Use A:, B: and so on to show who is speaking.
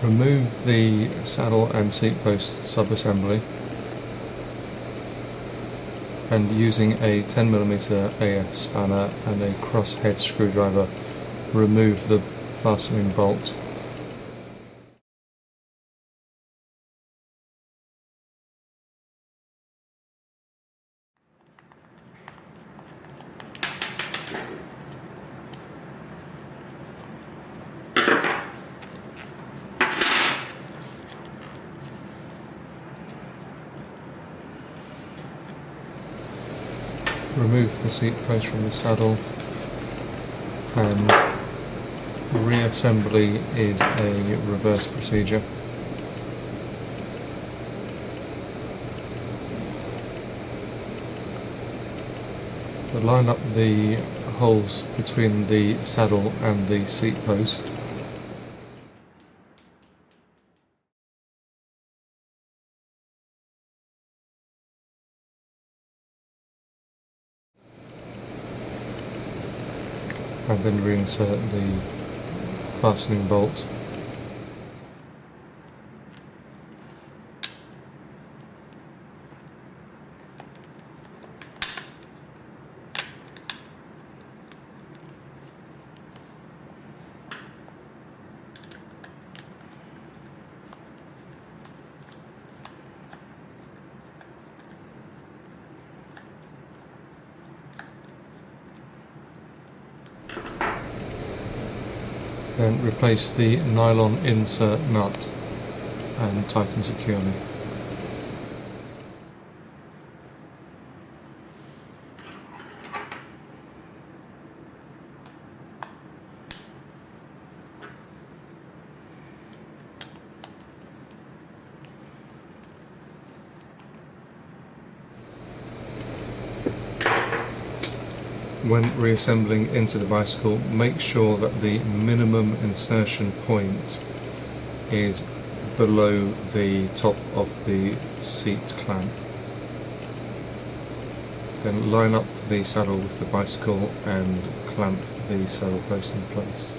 A: Remove the saddle and seat post sub-assembly, and using a 10mm AF spanner and a cross-head screwdriver, remove the fastening bolt. Remove the seat post from the saddle, and reassembly is a reverse procedure. Line up the holes between the saddle and the seat post. And then reinsert the fastening bolt. Then replace the nylon insert nut and tighten securely. When reassembling into the bicycle, make sure that the minimum insertion point is below the top of the seat clamp. Then line up the saddle with the bicycle and clamp the saddle post in place.